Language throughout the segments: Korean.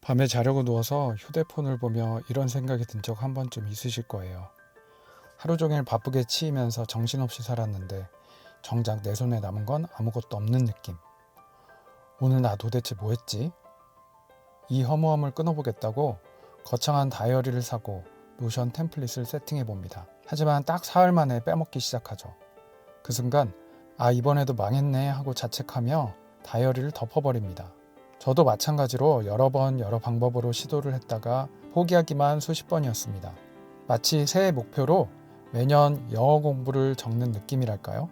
밤에 자려고 누워서 휴대폰을 보며 이런 생각이 든 적 한 번쯤 있으실 거예요. 하루 종일 바쁘게 치이면서 정신없이 살았는데 정작 내 손에 남은 건 아무것도 없는 느낌. 오늘 나 도대체 뭐 했지? 이 허무함을 끊어보겠다고 거창한 다이어리를 사고 노션 템플릿을 세팅해 봅니다. 하지만 딱 사흘 만에 빼먹기 시작하죠. 그 순간 이번에도 망했네 하고 자책하며 다이어리를 덮어버립니다. 저도 마찬가지로 여러 번 여러 방법으로 시도를 했다가 포기하기만 수십 번이었습니다. 마치 새해 목표로 매년 영어 공부를 적는 느낌이랄까요?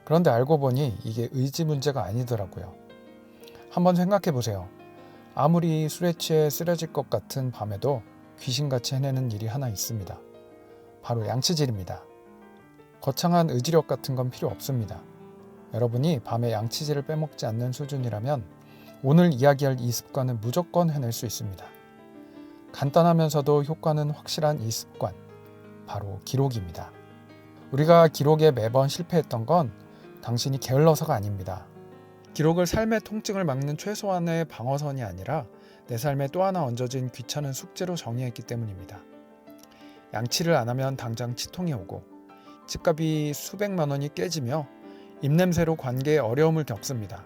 그런데 알고 보니 이게 의지 문제가 아니더라고요. 한번 생각해 보세요. 아무리 술에 취해 쓰러질 것 같은 밤에도 귀신같이 해내는 일이 하나 있습니다. 바로 양치질입니다. 거창한 의지력 같은 건 필요 없습니다. 여러분이 밤에 양치질을 빼먹지 않는 수준이라면 오늘 이야기할 이 습관은 무조건 해낼 수 있습니다. 간단하면서도 효과는 확실한 이 습관, 바로 기록입니다. 우리가 기록에 매번 실패했던 건 당신이 게을러서가 아닙니다. 기록을 삶의 통증을 막는 최소한의 방어선이 아니라 내 삶에 또 하나 얹어진 귀찮은 숙제로 정의했기 때문입니다. 양치를 안 하면 당장 치통이 오고 집값이 수백만 원이 깨지며 입냄새로 관계에 어려움을 겪습니다.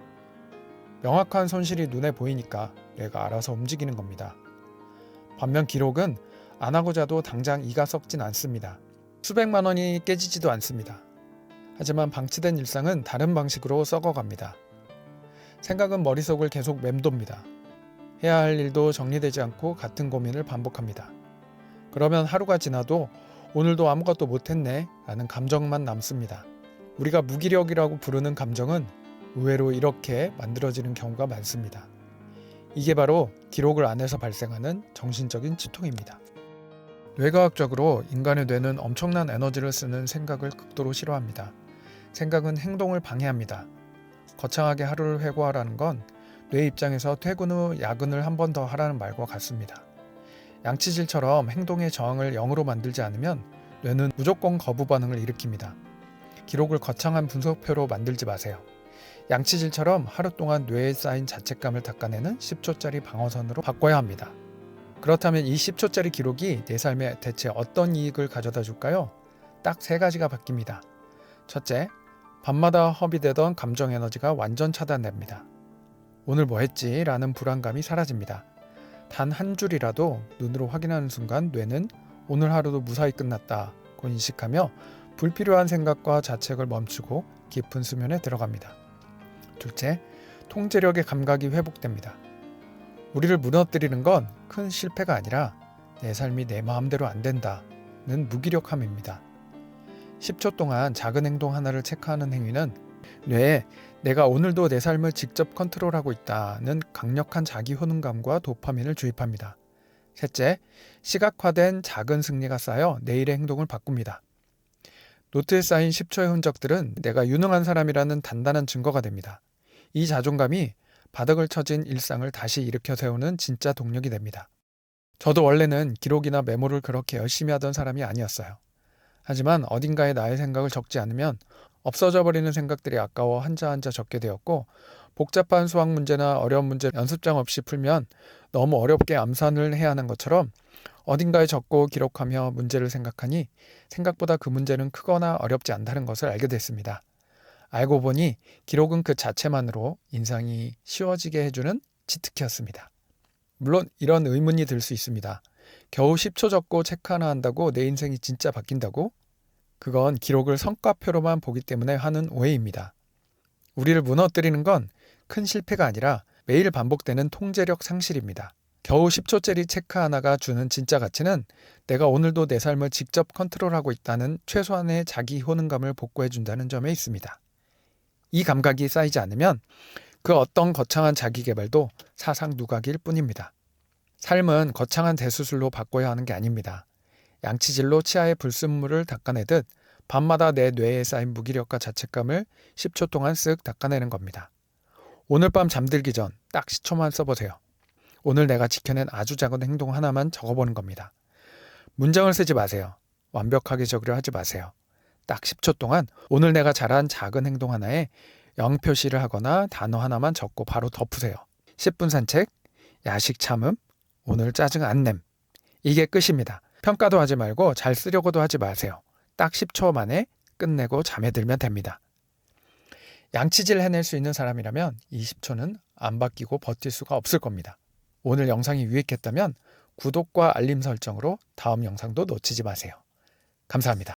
명확한 손실이 눈에 보이니까 뇌가 알아서 움직이는 겁니다. 반면 기록은 안 하고자도 당장 이가 썩진 않습니다. 수백만 원이 깨지지도 않습니다. 하지만 방치된 일상은 다른 방식으로 썩어갑니다. 생각은 머릿속을 계속 맴돕니다. 해야 할 일도 정리되지 않고 같은 고민을 반복합니다. 그러면 하루가 지나도 오늘도 아무것도 못했네 라는 감정만 남습니다. 우리가 무기력이라고 부르는 감정은 의외로 이렇게 만들어지는 경우가 많습니다. 이게 바로 기록을 안 해서 발생하는 정신적인 치통입니다. 뇌과학적으로 인간의 뇌는 엄청난 에너지를 쓰는 생각을 극도로 싫어합니다. 생각은 행동을 방해합니다. 거창하게 하루를 회고하라는 건 뇌 입장에서 퇴근 후 야근을 한 번 더 하라는 말과 같습니다. 양치질처럼 행동의 저항을 0으로 만들지 않으면 뇌는 무조건 거부 반응을 일으킵니다. 기록을 거창한 분석표로 만들지 마세요. 양치질처럼 하루 동안 뇌에 쌓인 자책감을 닦아내는 10초짜리 방어선으로 바꿔야 합니다. 그렇다면 이 10초짜리 기록이 내 삶에 대체 어떤 이익을 가져다 줄까요? 딱 3가지가 바뀝니다. 첫째, 밤마다 허비되던 감정 에너지가 완전 차단됩니다. 오늘 뭐 했지? 라는 불안감이 사라집니다. 단 한 줄이라도 눈으로 확인하는 순간 뇌는 오늘 하루도 무사히 끝났다고 인식하며 불필요한 생각과 자책을 멈추고 깊은 수면에 들어갑니다. 둘째, 통제력의 감각이 회복됩니다. 우리를 무너뜨리는 건 큰 실패가 아니라 내 삶이 내 마음대로 안 된다는 무기력함입니다. 10초 동안 작은 행동 하나를 체크하는 행위는 뇌에 내가 오늘도 내 삶을 직접 컨트롤하고 있다는 강력한 자기 효능감과 도파민을 주입합니다. 셋째, 시각화된 작은 승리가 쌓여 내일의 행동을 바꿉니다. 노트에 쌓인 10초의 흔적들은 내가 유능한 사람이라는 단단한 증거가 됩니다. 이 자존감이 바닥을 쳐진 일상을 다시 일으켜 세우는 진짜 동력이 됩니다. 저도 원래는 기록이나 메모를 그렇게 열심히 하던 사람이 아니었어요. 하지만 어딘가에 나의 생각을 적지 않으면 없어져 버리는 생각들이 아까워 한자 한자 적게 되었고, 복잡한 수학 문제나 어려운 문제 연습장 없이 풀면 너무 어렵게 암산을 해야 하는 것처럼 어딘가에 적고 기록하며 문제를 생각하니 생각보다 그 문제는 크거나 어렵지 않다는 것을 알게 됐습니다. 알고 보니 기록은 그 자체만으로 인상이 쉬워지게 해주는 치트키였습니다. 물론 이런 의문이 들 수 있습니다. 겨우 10초 적고 체크 하나 한다고 내 인생이 진짜 바뀐다고? 그건 기록을 성과표로만 보기 때문에 하는 오해입니다. 우리를 무너뜨리는 건 큰 실패가 아니라 매일 반복되는 통제력 상실입니다. 겨우 10초짜리 체크 하나가 주는 진짜 가치는 내가 오늘도 내 삶을 직접 컨트롤하고 있다는 최소한의 자기 효능감을 복구해준다는 점에 있습니다. 이 감각이 쌓이지 않으면 그 어떤 거창한 자기개발도 사상 누각일 뿐입니다. 삶은 거창한 대수술로 바꿔야 하는 게 아닙니다. 양치질로 치아의 불순물을 닦아내듯 밤마다 내 뇌에 쌓인 무기력과 자책감을 10초 동안 쓱 닦아내는 겁니다. 오늘 밤 잠들기 전 딱 10초만 써보세요. 오늘 내가 지켜낸 아주 작은 행동 하나만 적어보는 겁니다. 문장을 쓰지 마세요. 완벽하게 적으려 하지 마세요. 딱 10초 동안 오늘 내가 잘한 작은 행동 하나에 0 표시를 하거나 단어 하나만 적고 바로 덮으세요. 10분 산책, 야식 참음, 오늘 짜증 안 냄. 이게 끝입니다. 평가도 하지 말고 잘 쓰려고도 하지 마세요. 딱 10초 만에 끝내고 잠에 들면 됩니다. 양치질 해낼 수 있는 사람이라면 20초는 안 바뀌고 버틸 수가 없을 겁니다. 오늘 영상이 유익했다면 구독과 알림 설정으로 다음 영상도 놓치지 마세요. 감사합니다.